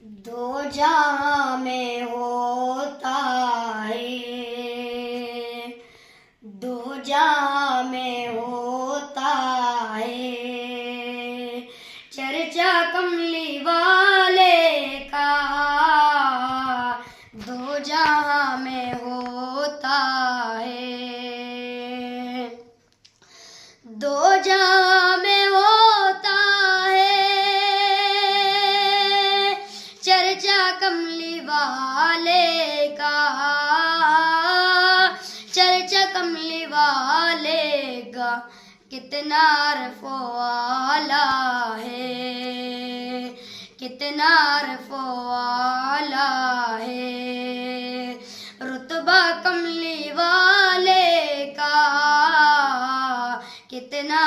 दो जहां में होता है, दो जहां में होता है, चर्चा कमली वाले का दो जहां में होता है, दो जहां में होता है, चर्चा कमली वाले का, चर्चा कमली वाले का, कितना रफ़ो आला है, कितना रफ़ो आला है, रुतबा कमली वाले का कितना